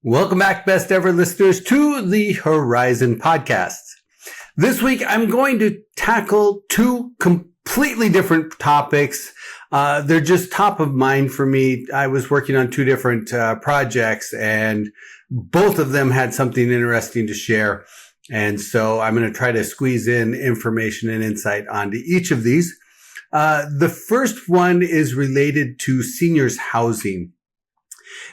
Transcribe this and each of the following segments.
Welcome back, best ever listeners, to the Horizon Podcast. This week, I'm going to tackle two completely different topics. They're just top of mind for me. I was working on two different projects, and both of them had something interesting to share. And so I'm going to try to squeeze in information and insight onto each of these. The first one is related to seniors housing.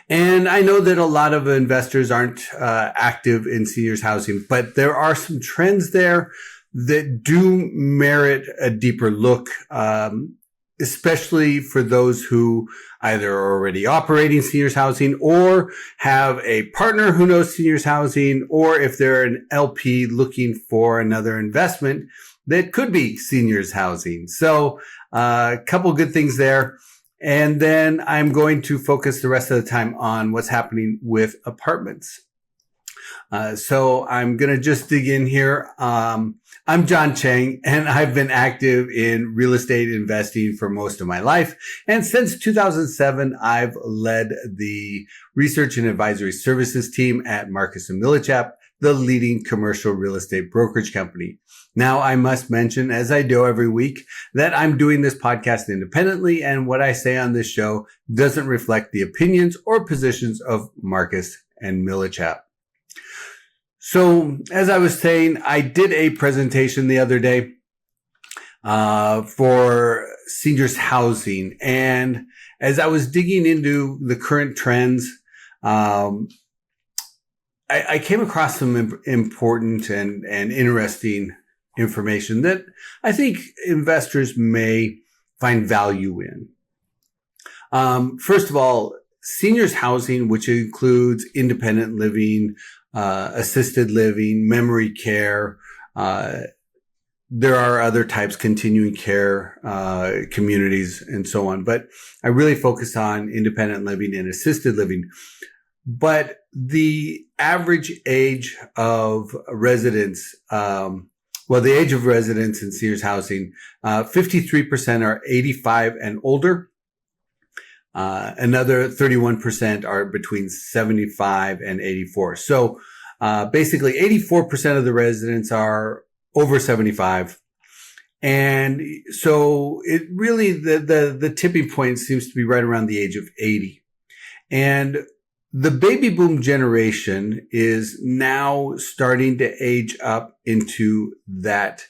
And I know that a lot of investors aren't active in seniors housing, but there are some trends there that do merit a deeper look, especially for those who either are already operating seniors housing or have a partner who knows seniors housing, or if they're an LP looking for another investment that could be seniors housing. So a couple good things there. And then I'm going to focus the rest of the time on what's happening with apartments. So I'm going to just dig in here. I'm Chang, and I've been active in real estate investing for most of my life. And since 2007, I've led the research and advisory services team at Marcus & Millichap, the leading commercial real estate brokerage company. Now, I must mention, as I do every week, that I'm doing this podcast independently, and what I say on this show doesn't reflect the opinions or positions of Marcus and Millichap. So, as I was saying, I did a presentation the other day for seniors housing, and as I was digging into the current trends, I came across some important and interesting information that I think investors may find value in. First of all, seniors housing, which includes independent living, assisted living, memory care. There are other types, continuing care, communities, and so on. But I really focus on independent living and assisted living. But the average age of residents, the age of residents in seniors housing, 53% are 85 and older. Another 31% are between 75 and 84. So, basically 84% of the residents are over 75. And so it really, the tipping point seems to be right around the age of 80. And the baby boom generation is now starting to age up into that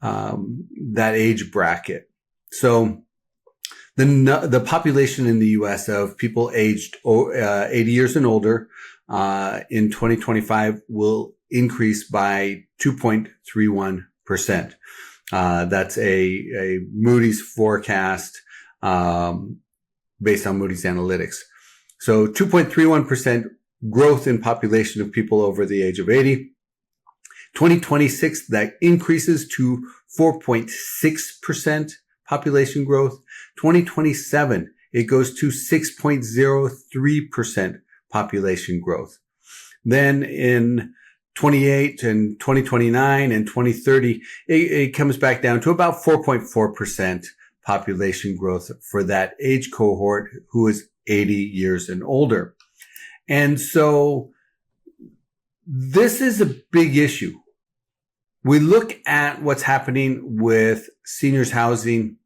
age bracket. So the population in the U.S. of people aged 80 years and older in 2025 will increase by 2.31%. That's a Moody's forecast based on Moody's Analytics. So 2.31% growth in population of people over the age of 80. 2026, that increases to 4.6% population growth. 2027, it goes to 6.03% population growth. Then in 28 and 2029 and 2030, it comes back down to about 4.4% population growth for that age cohort who is 80 years and older. And so this is a big issue. We look at what's happening with seniors housing.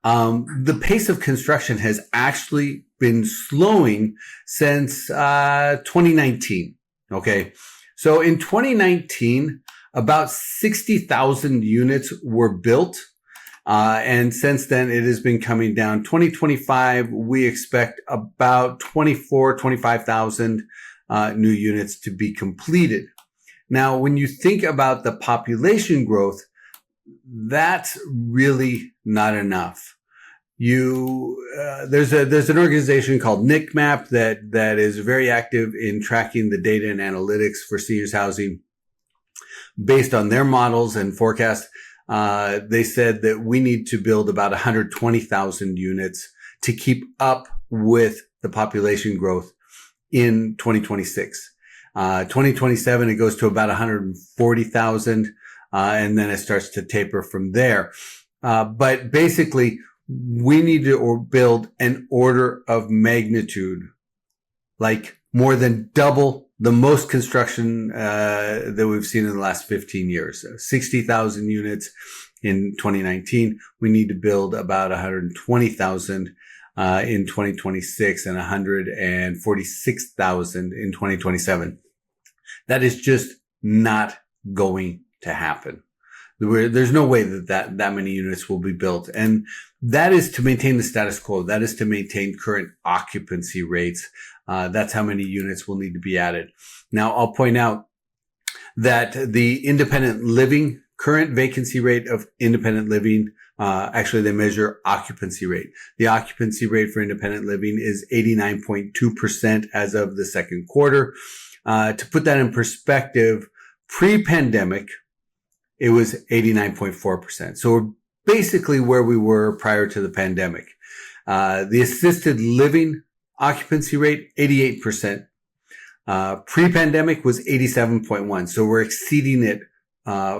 The pace of construction has actually been slowing since 2019. Okay. So in 2019, about 60,000 units were built. And since then, it has been coming down. 2025, we expect about 25,000 new units to be completed. Now, when you think about the population growth, that's really not enough. There's an organization called NICMAP that is very active in tracking the data and analytics for seniors housing based on their models and forecasts. They said that we need to build about 120,000 units to keep up with the population growth in 2026. 2027, it goes to about 140,000, and then it starts to taper from there. But basically, we need to build an order of magnitude, like more than double the most construction that we've seen in the last 15 years. 60,000 units in 2019. We need to build about 120,000 in 2026 and 146,000 in 2027. That is just not going to happen. There's no way that many units will be built. And that is to maintain the status quo. That is to maintain current occupancy rates. That's how many units will need to be added. Now, I'll point out that the independent living, current vacancy rate of independent living, actually they measure occupancy rate. The occupancy rate for independent living is 89.2% as of the second quarter. To put that in perspective, pre-pandemic, it was 89.4%. So we're basically where we were prior to the pandemic. The assisted living occupancy rate, 88%. Pre-pandemic was 87.1. So we're exceeding it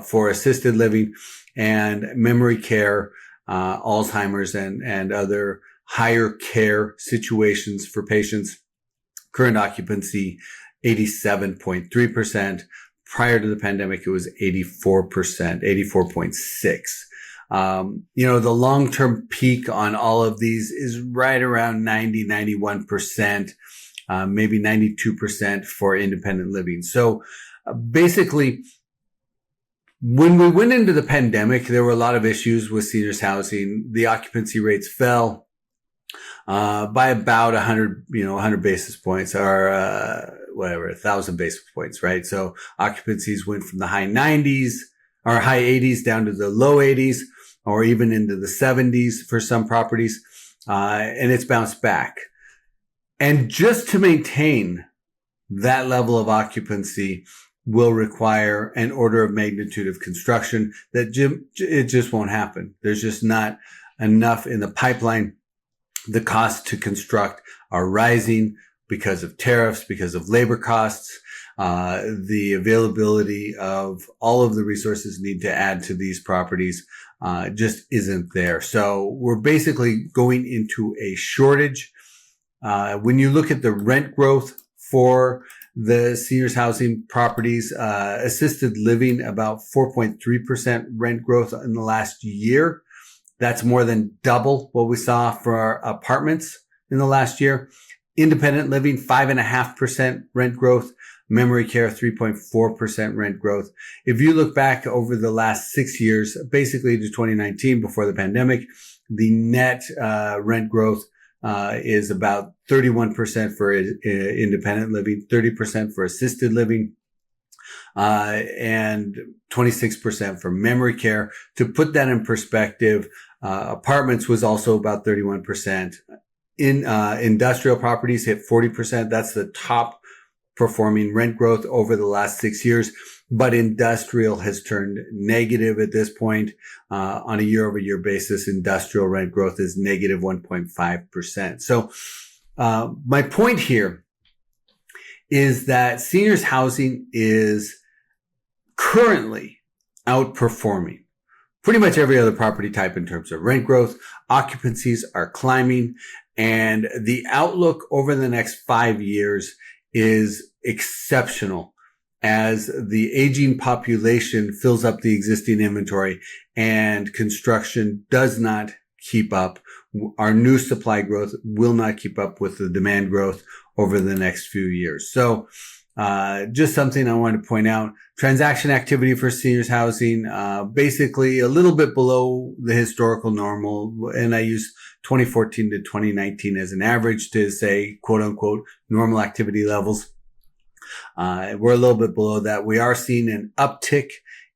for assisted living and memory care, Alzheimer's and other higher care situations for patients. Current occupancy, 87.3%. Prior to the pandemic, it was 84%, 84.6. The long-term peak on all of these is right around 90, 91%, maybe 92% for independent living. So basically, when we went into the pandemic, there were a lot of issues with seniors housing. The occupancy rates fell by about 100 basis points or 1,000 basis points, right? So occupancies went from the high 90s or high 80s down to the low 80s or even into the 70s for some properties. And it's bounced back. And just to maintain that level of occupancy will require an order of magnitude of construction that it just won't happen. There's just not enough in the pipeline. The costs to construct are rising because of tariffs, because of labor costs. The availability of all of the resources need to add to these properties just isn't there. So we're basically going into a shortage. When you look at the rent growth for the seniors housing properties, assisted living, about 4.3% rent growth in the last year. That's more than double what we saw for our apartments in the last year. Independent living, 5.5% rent growth. Memory care, 3.4% rent growth. If you look back over the last 6 years, basically to 2019 before the pandemic, the net rent growth is about 31% for independent living, 30% for assisted living, and 26% for memory care. To put that in perspective, apartments was also about 31%. Industrial properties hit 40%. That's the top performing rent growth over the last 6 years. But industrial has turned negative at this point. On a year-over-year basis, industrial rent growth is negative 1.5%. So my point here is that seniors housing is currently outperforming pretty much every other property type in terms of rent growth. Occupancies are climbing, and the outlook over the next 5 years is exceptional as the aging population fills up the existing inventory and construction does not keep up. Our new supply growth will not keep up with the demand growth over the next few years. So just something I want to point out. Transaction activity for seniors housing, basically a little bit below the historical normal. And I use 2014 to 2019 as an average to say, quote unquote, normal activity levels. We're a little bit below that. We are seeing an uptick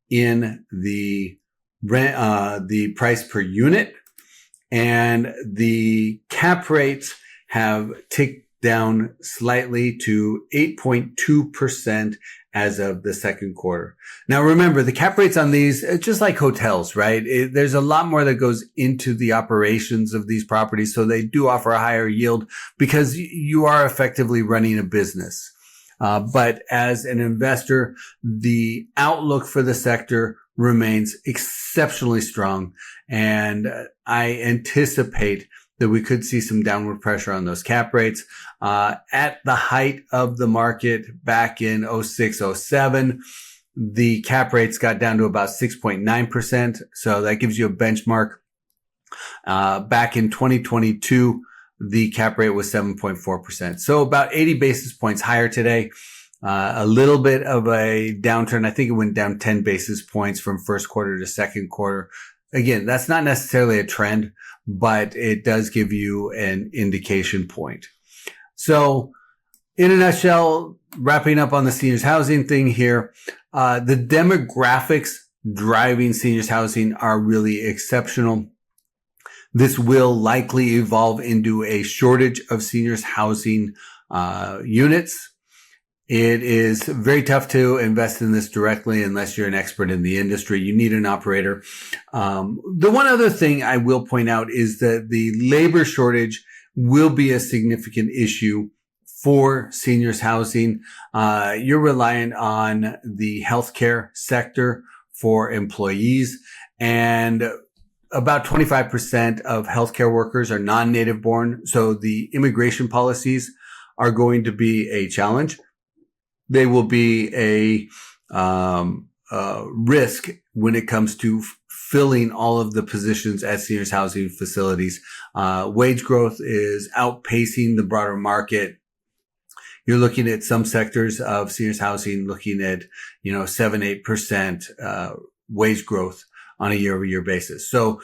in the rent, the price per unit, and the cap rates have ticked down slightly to 8.2% as of the second quarter. Now, remember, the cap rates on these, it's just like hotels, right? There's a lot more that goes into the operations of these properties. So they do offer a higher yield because you are effectively running a business. But as an investor, the outlook for the sector remains exceptionally strong. And I anticipate that we could see some downward pressure on those cap rates. At the height of the market back in 06, 07, the cap rates got down to about 6.9%. So that gives you a benchmark. Back in 2022, the cap rate was 7.4%. So about 80 basis points higher today. A little bit of a downturn. I think it went down 10 basis points from first quarter to second quarter. Again, that's not necessarily a trend, but it does give you an indication point. So in a nutshell, wrapping up on the seniors housing thing here, the demographics driving seniors housing are really exceptional. This will likely evolve into a shortage of seniors housing units. It is very tough to invest in this directly unless you're an expert in the industry. You need an operator. The one other thing I will point out is that the labor shortage will be a significant issue for seniors housing. You're reliant on the healthcare sector for employees, and about 25% of healthcare workers are non-native born. So the immigration policies are going to be a challenge. They will be a risk when it comes to filling all of the positions at seniors housing facilities. Wage growth is outpacing the broader market. You're looking at some sectors of seniors housing looking at, 7-8% wage growth on a year-over-year basis. So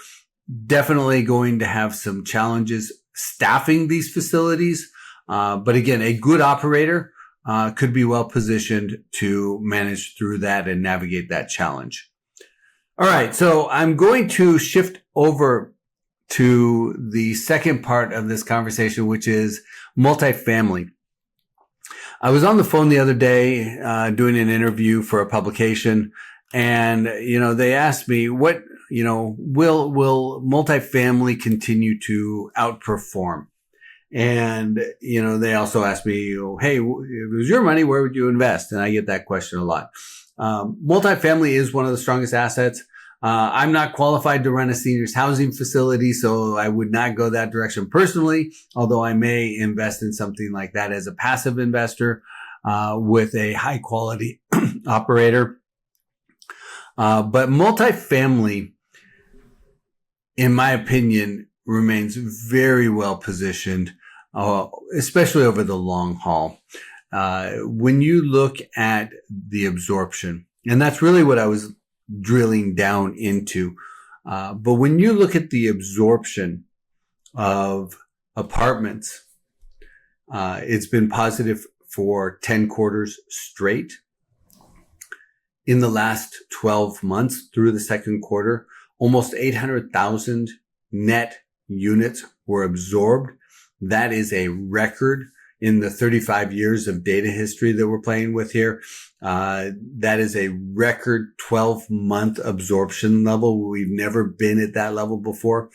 definitely going to have some challenges staffing these facilities. But again, a good operator could be well positioned to manage through that and navigate that challenge. All right. So I'm going to shift over to the second part of this conversation, which is multifamily. I was on the phone the other day, doing an interview for a publication, and, they asked me will multifamily continue to outperform? And, they also asked me, hey, if it was your money, where would you invest? And I get that question a lot. Multifamily is one of the strongest assets. I'm not qualified to run a seniors housing facility, so I would not go that direction personally, although I may invest in something like that as a passive investor, with a high quality operator. But multifamily, in my opinion, remains very well positioned, especially over the long haul. When you look at the absorption, and that's really what I was drilling down into. But when you look at the absorption of apartments, it's been positive for 10 quarters straight. In the last 12 months through the second quarter, almost 800,000 net units were absorbed. That is a record in the 35 years of data history that we're playing with here. That is a record 12-month absorption level. We've never been at that level before.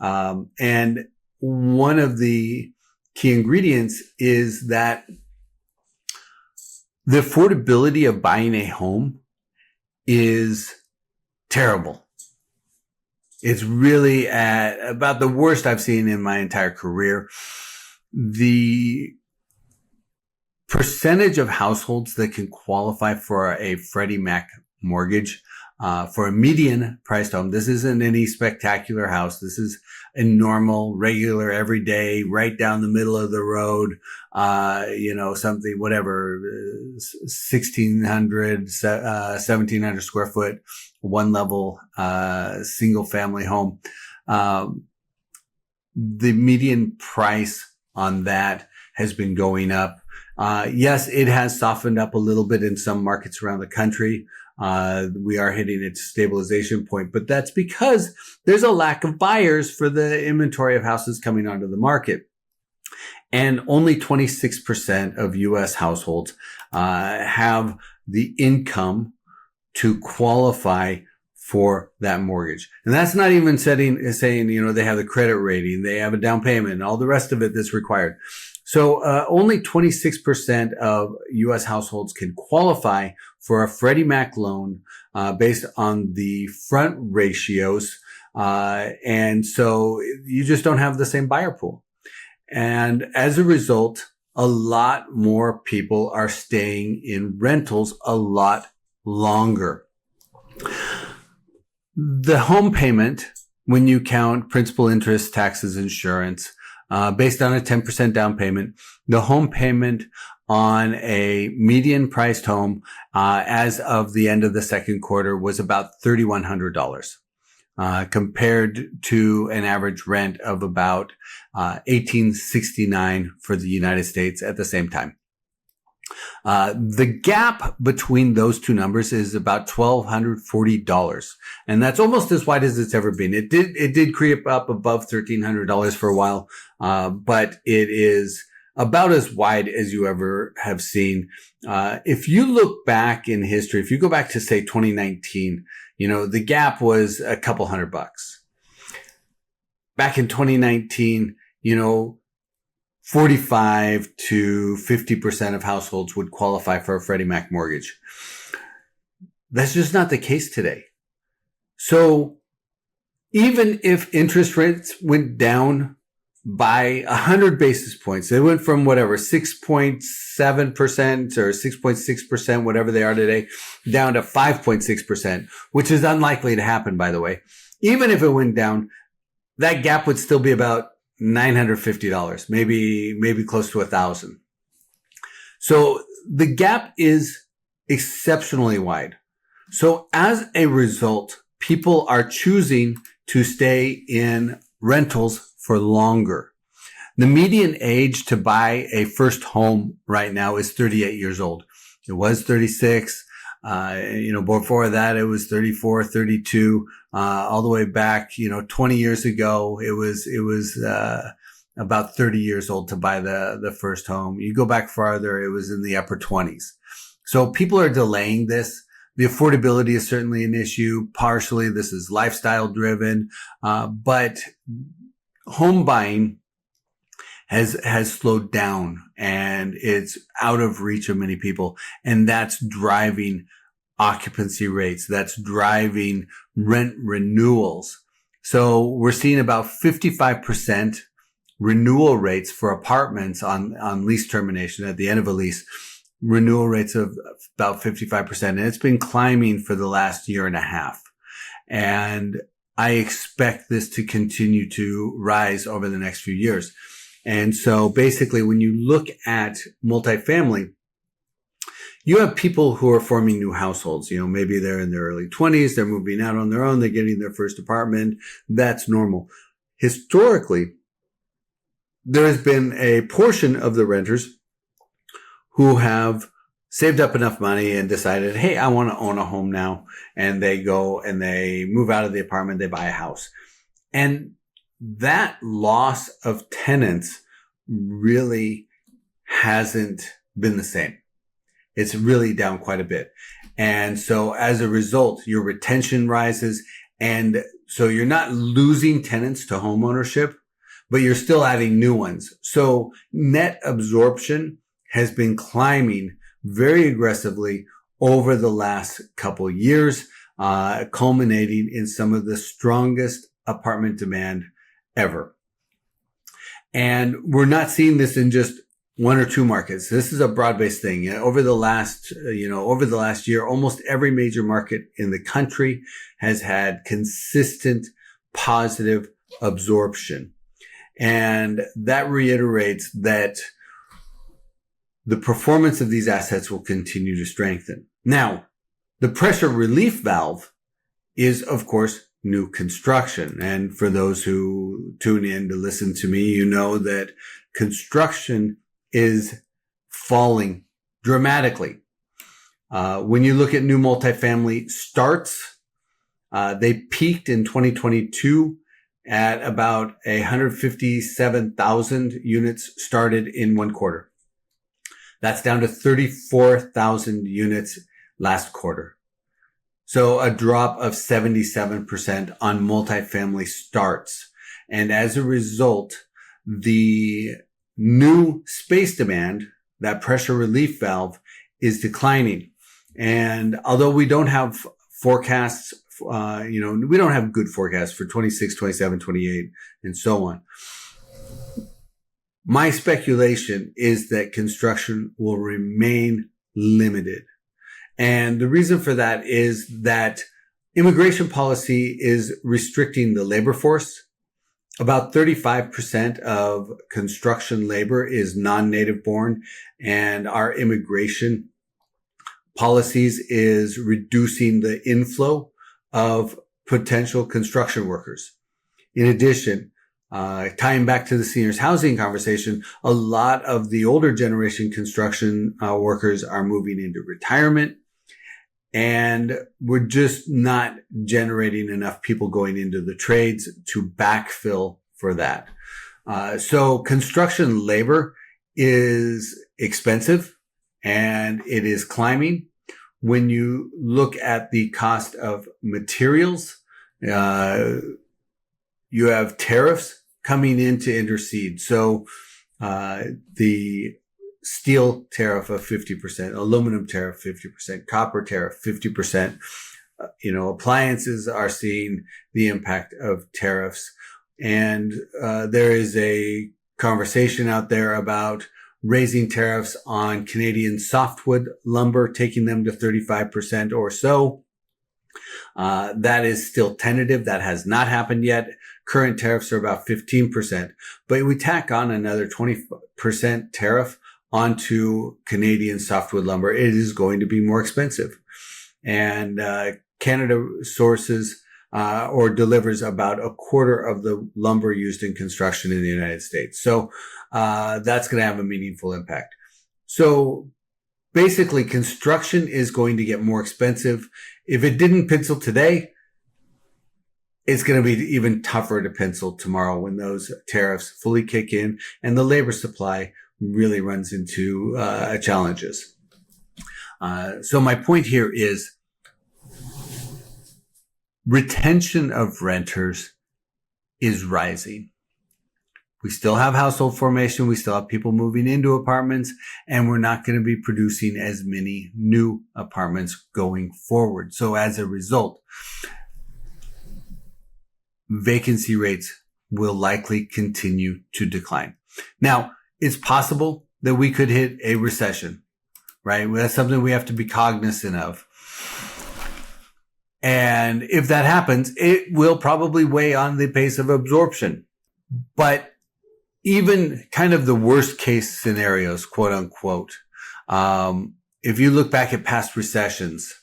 And one of the key ingredients is that the affordability of buying a home is terrible. It's really at about the worst I've seen in my entire career. The percentage of households that can qualify for a Freddie Mac mortgage, for a median priced home. This isn't any spectacular house. This is a normal, regular, everyday, right down the middle of the road, something, whatever, 1,600, 1,700 square foot, one level, single family home. The median price on that has been going up. Yes, it has softened up a little bit in some markets around the country. We are hitting its stabilization point, but that's because there's a lack of buyers for the inventory of houses coming onto the market. And only 26% of U.S. households have the income to qualify for that mortgage. And that's not even saying, they have the credit rating, they have a down payment, and all the rest of it that's required. So only 26% of U.S. households can qualify for a Freddie Mac loan based on the front ratios And so you just don't have the same buyer pool. And as a result, a lot more people are staying in rentals a lot longer. The home payment, when you count principal, interest, taxes, insurance, based on a 10% down payment, the home payment on a median priced home, as of the end of the second quarter was about $3,100. Compared to an average rent of about $1,869 for the United States at the same time. The gap between those two numbers is about $1,240, and that's almost as wide as it's ever been. It did creep up above $1,300 for a while, but it is about as wide as you ever have seen. If you look back in history, if you go back to say 2019, the gap was a couple $100. Back in 2019, 45 to 50% of households would qualify for a Freddie Mac mortgage. That's just not the case today. So even if interest rates went down by 100 basis points, they went from 6.7% or 6.6%, whatever they are today, down to 5.6%, which is unlikely to happen, by the way. Even if it went down, that gap would still be about $950, maybe close to $1,000. So the gap is exceptionally wide. So as a result, people are choosing to stay in rentals for longer. The median age to buy a first home right now is 38 years old. It was 36. Before that, it was 34, 32, all the way back, 20 years ago, it was about 30 years old to buy the first home. You go back farther, it was in the upper 20s. So people are delaying this. The affordability is certainly an issue. Partially, this is lifestyle driven, but home buying has slowed down and it's out of reach of many people. And that's driving occupancy rates. That's driving rent renewals. So we're seeing about 55% renewal rates for apartments on lease termination at the end of a lease. Renewal rates of about 55%. And it's been climbing for the last year and a half. And I expect this to continue to rise over the next few years. And so basically, when you look at multifamily, you have people who are forming new households. Maybe they're in their early 20s, they're moving out on their own, they're getting their first apartment. That's normal. Historically, there has been a portion of the renters who have saved up enough money and decided, hey, I want to own a home now. And they go and they move out of the apartment, they buy a house. And that loss of tenants really hasn't been the same. It's really down quite a bit. And so as a result, your retention rises. And so you're not losing tenants to home ownership, but you're still adding new ones. So net absorption has been climbing very aggressively over the last couple years, culminating in some of the strongest apartment demand ever. And we're not seeing this in just one or two markets. This is a broad-based thing. Over the last year, almost every major market in the country has had consistent positive absorption. And that reiterates that the performance of these assets will continue to strengthen. Now, the pressure relief valve is, of course, new construction. And for those who tune in to listen to me, you know that construction is falling dramatically. When you look at new multifamily starts, they peaked in 2022 at about 157,000 units started in one quarter. That's down to 34,000 units last quarter. So a drop of 77% on multifamily starts. And as a result, the new space demand, that pressure relief valve, is declining. And although we don't have forecasts we don't have good forecasts for 26, 27, 28, and so on. My speculation is that construction will remain limited. And the reason for that is that immigration policy is restricting the labor force. About 35% of construction labor is non-native born, and our immigration policies is reducing the inflow of potential construction workers. In addition, tying back to the seniors housing conversation, a lot of the older generation construction workers are moving into retirement, and we're just not generating enough people going into the trades to backfill for that. So construction labor is expensive and it is climbing. When you look at the cost of materials, you have tariffs coming in to intercede. So the steel tariff of 50%, aluminum tariff 50%, copper tariff 50%. Appliances are seeing the impact of tariffs. And there is a conversation out there about raising tariffs on Canadian softwood lumber, taking them to 35% or so. That is still tentative. That has not happened yet. Current tariffs are about 15%, but we tack on another 20% tariff onto Canadian softwood lumber. It is going to be more expensive. And Canada sources or delivers about a quarter of the lumber used in construction in the United States. So that's going to have a meaningful impact. So basically, construction is going to get more expensive. If it didn't pencil today, it's going to be even tougher to pencil tomorrow when those tariffs fully kick in and the labor supply really runs into challenges. So my point here is retention of renters is rising. We still have household formation. We still have people moving into apartments, and we're not going to be producing as many new apartments going forward. So as a result, vacancy rates will likely continue to decline. Now, it's possible that we could hit a recession, right? That's something we have to be cognizant of. And if that happens, it will probably weigh on the pace of absorption. But even kind of the worst case scenarios, quote unquote, if you look back at past recessions,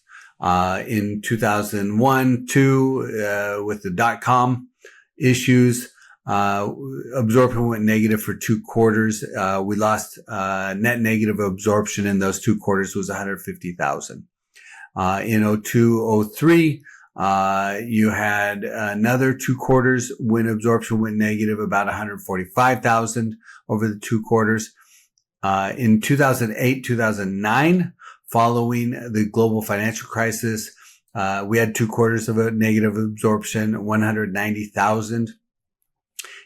in 2001, 2, with the dot-com issues, absorption went negative for 2 quarters. We lost net negative absorption in those 2 quarters was 150,000. In 02, 03, you had another 2 quarters when absorption went negative, about 145,000 over the 2 quarters. In 2008, 2009, following the global financial crisis, we had 2 quarters of a negative absorption, 190,000.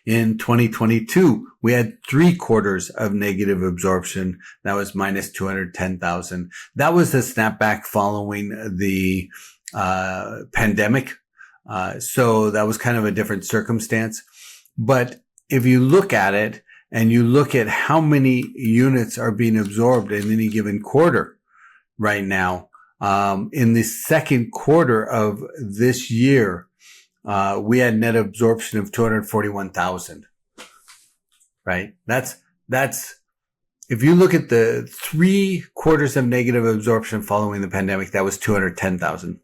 In 2022, we had 3 quarters of negative absorption. That was minus 210,000. That was the snapback following the pandemic. So that was kind of a different circumstance. But if you look at it and you look at how many units are being absorbed in any given quarter right now, in the second quarter of this year, we had net absorption of 241,000, right? That's, if you look at the 3 quarters of negative absorption following the pandemic, that was 210,000.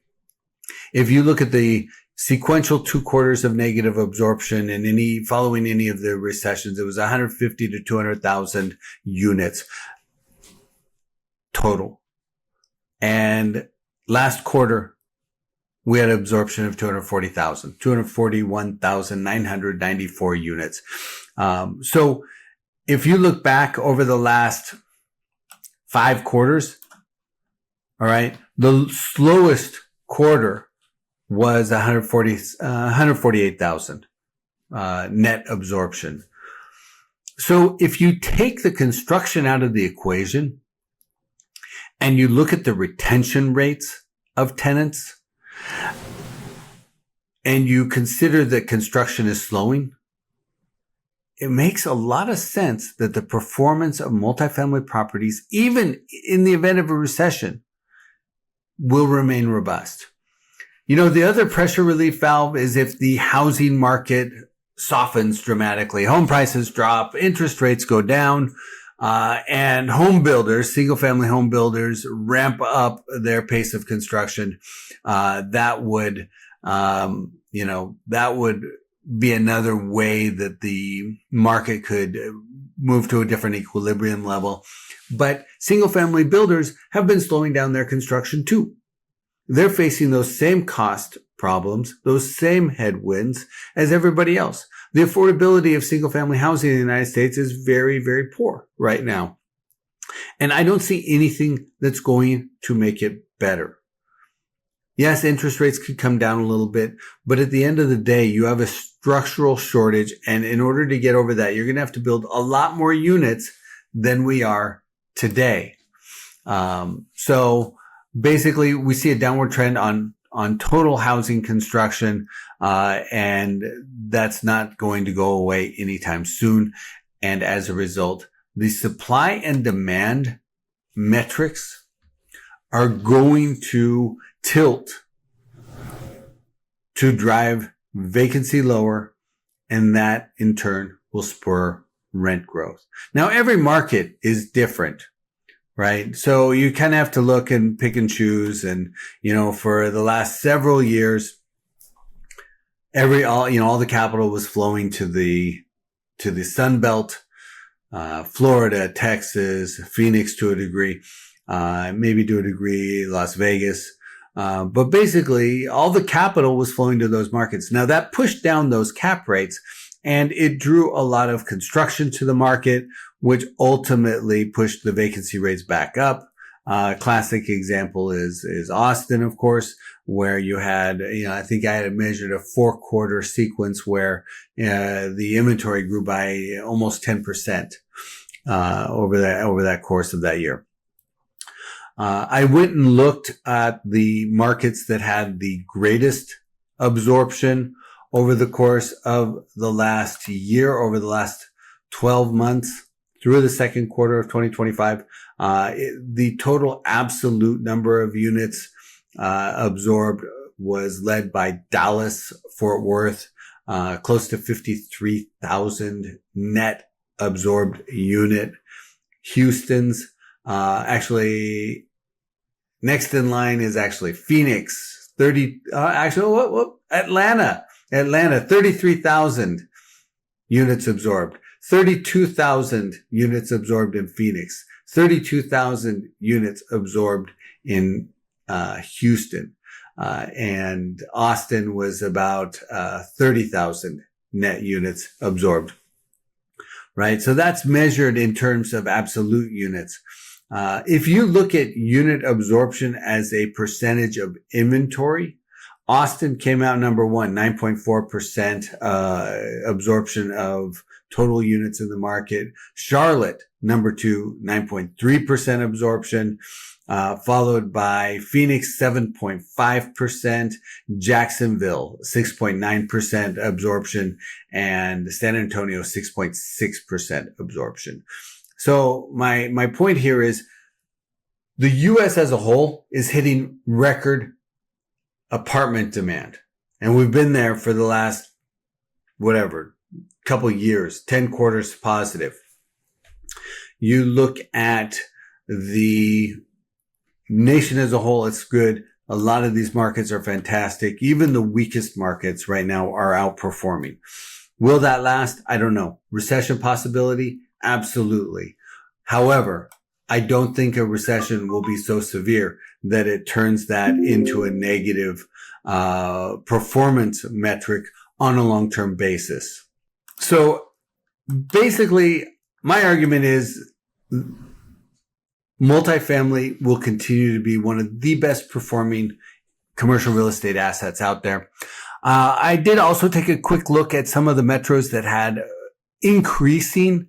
If you look at the sequential 2 quarters of negative absorption and following any of the recessions, it was 150 to 200,000 units total. And last quarter, we had absorption of 241,994 units. So if you look back over the last 5 quarters, all right, the slowest quarter was 148,000 net absorption. So if you take the construction out of the equation and you look at the retention rates of tenants, and you consider that construction is slowing, it makes a lot of sense that the performance of multifamily properties, even in the event of a recession, will remain robust. The other pressure relief valve is if the housing market softens dramatically. Home prices drop, interest rates go down, and home builders, single-family home builders, ramp up their pace of construction. That would be another way that the market could move to a different equilibrium level. But single-family builders have been slowing down their construction too. They're facing those same cost problems, those same headwinds as everybody else. The affordability of single-family housing in the United States is very, very poor right now. And I don't see anything that's going to make it better. Yes, interest rates could come down a little bit, but at the end of the day, you have a structural shortage. And in order to get over that, you're going to have to build a lot more units than we are today. So basically, we see a downward trend on total housing construction, and that's not going to go away anytime soon. And as a result, the supply and demand metrics are going to tilt to drive vacancy lower, and that in turn will spur rent growth. Now, every market is different, right? So you kind of have to look and pick and choose. And, for the last several years, all the capital was flowing to the Sun Belt, Florida, Texas, Phoenix to a degree, maybe to a degree, Las Vegas. But basically all the capital was flowing to those markets. Now that pushed down those cap rates, and it drew a lot of construction to the market, which ultimately pushed the vacancy rates back up. Classic example is Austin, of course, where you had, I think I had measured a 4-quarter sequence where the inventory grew by almost 10% over that course of that year. I went and looked at the markets that had the greatest absorption over the course of the last year, over the last 12 months through the second quarter of 2025. The total absolute number of units absorbed was led by Dallas, Fort Worth, close to 53,000 net absorbed unit. Houston's actually next in line is actually Phoenix, Atlanta, 33,000 units absorbed, 32,000 units absorbed in Phoenix, 32,000 units absorbed in Houston, and Austin was about 30,000 net units absorbed. Right, so that's measured in terms of absolute units. If you look at unit absorption as a percentage of inventory, Austin came out number one, 9.4% absorption of total units in the market. Charlotte, number two, 9.3% absorption, followed by Phoenix, 7.5%, Jacksonville, 6.9% absorption, and San Antonio, 6.6% absorption. So my point here is the U.S. as a whole is hitting record apartment demand. And we've been there for the last, couple years, 10 quarters positive. You look at the nation as a whole, it's good. A lot of these markets are fantastic. Even the weakest markets right now are outperforming. Will that last? I don't know. Recession possibility? Absolutely. However, I don't think a recession will be so severe that it turns that into a negative performance metric on a long-term basis. So basically, my argument is multifamily will continue to be one of the best performing commercial real estate assets out there. I did also take a quick look at some of the metros that had increasing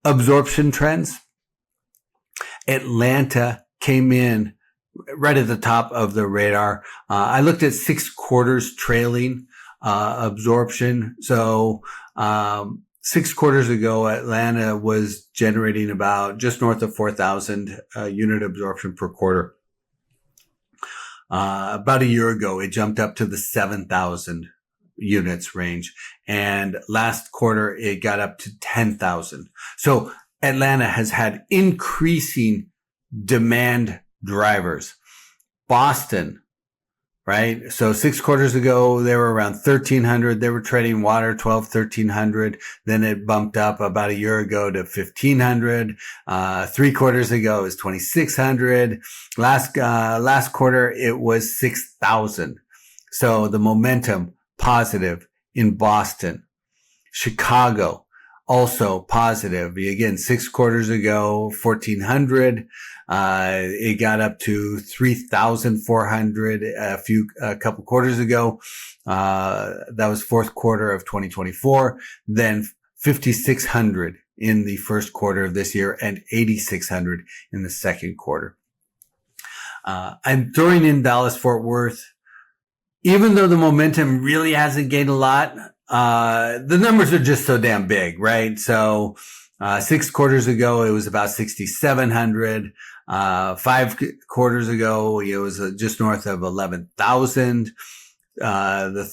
absorption trends. Atlanta came in right at the top of the radar. I looked at 6 quarters trailing absorption. So 6 quarters ago, Atlanta was generating about just north of 4,000 unit absorption per quarter. About a year ago, it jumped up to the 7,000 units range. And last quarter, it got up to 10,000. So Atlanta has had increasing demand drivers. Boston, right? So 6 quarters ago, they were around 1,300. They were treading water, 1,300. Then it bumped up about a year ago to 1,500. 3 quarters ago, it was 2,600. Last quarter, it was 6,000. So the momentum positive in Boston. Chicago, also positive. Again, 6 quarters ago, 1,400. It got up to 3,400 a couple quarters ago. That was fourth quarter of 2024. Then 5,600 in the first quarter of this year and 8,600 in the second quarter. I'm throwing in Dallas Fort Worth. Even though the momentum really hasn't gained a lot, the numbers are just so damn big, right? So, 6 quarters ago, it was about 6,700. 5 quarters ago, it was just north of 11,000. The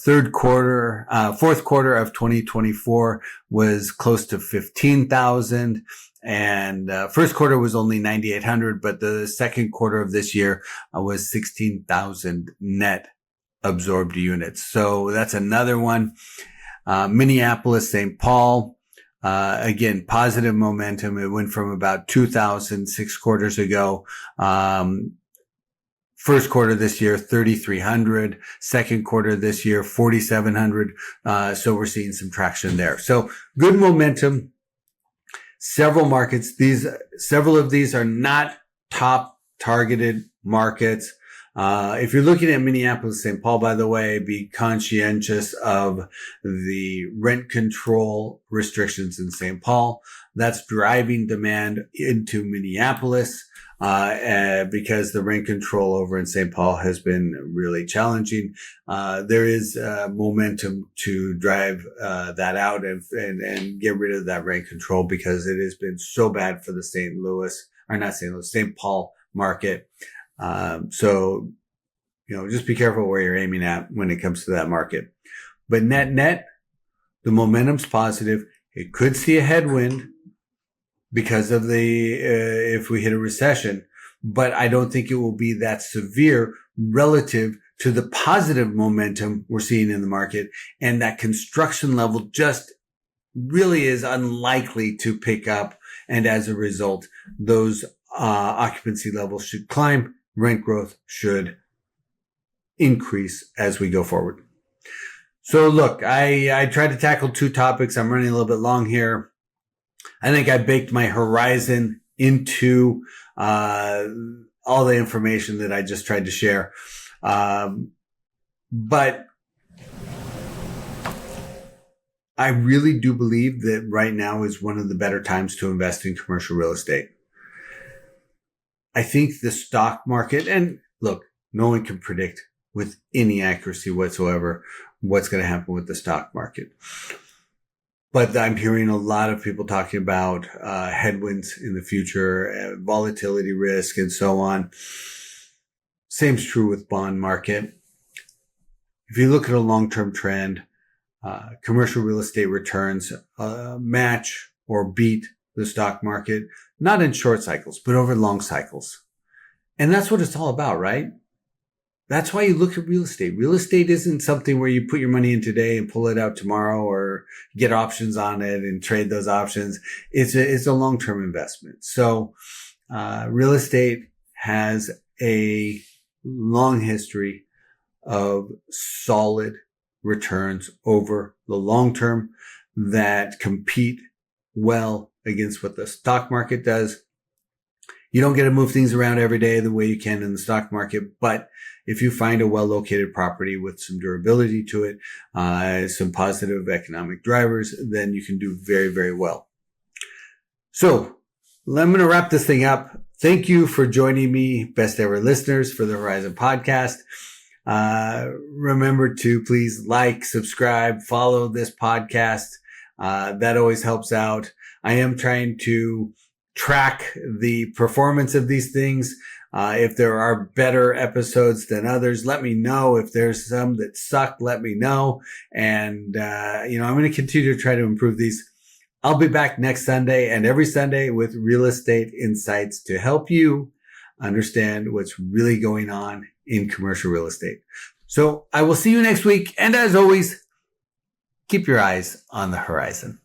fourth quarter of 2024 was close to 15,000. And, first quarter was only 9,800, but the second quarter of this year was 16,000 net absorbed units. So that's another one. Minneapolis, St. Paul, again, positive momentum. It went from about 2,000 6 quarters ago. First quarter this year, 3,300. Second quarter this year, 4,700. So we're seeing some traction there. So good momentum. Several markets. Several of these are not top targeted markets. If you're looking at Minneapolis, St. Paul, by the way, be conscientious of the rent control restrictions in St. Paul. That's driving demand into Minneapolis, because the rent control over in St. Paul has been really challenging. There is momentum to drive that out and get rid of that rent control because it has been so bad for the St. Paul market. So, just be careful where you're aiming at when it comes to that market. But net, the momentum's positive. It could see a headwind because of if we hit a recession, but I don't think it will be that severe relative to the positive momentum we're seeing in the market. And that construction level just really is unlikely to pick up. And as a result, those occupancy levels should climb. Rent growth should increase as we go forward. So look, I tried to tackle 2 topics. I'm running a little bit long here. I think I baked my horizon into all the information that I just tried to share. But I really do believe that right now is one of the better times to invest in commercial real estate. I think the stock market, and look, no one can predict with any accuracy whatsoever what's going to happen with the stock market. But I'm hearing a lot of people talking about headwinds in the future, volatility risk, and so on. Same's true with bond market. If you look at a long-term trend, commercial real estate returns match or beat the stock market, not in short cycles, but over long cycles. And that's what it's all about, right? That's why you look at real estate. Real estate isn't something where you put your money in today and pull it out tomorrow or get options on it and trade those options. It's a long-term investment. So, real estate has a long history of solid returns over the long term that compete well against what the stock market does. You don't get to move things around every day the way you can in the stock market, but if you find a well-located property with some durability to it, some positive economic drivers, then you can do very, very well. So I'm going to wrap this thing up. Thank you for joining me, best ever listeners, for the Horizon podcast. Remember to please like, subscribe, follow this podcast. That always helps out. I am trying to track the performance of these things. If there are better episodes than others, let me know. If there's some that suck, let me know. And, I'm going to continue to try to improve these. I'll be back next Sunday and every Sunday with real estate insights to help you understand what's really going on in commercial real estate. So I will see you next week. And as always, keep your eyes on the horizon.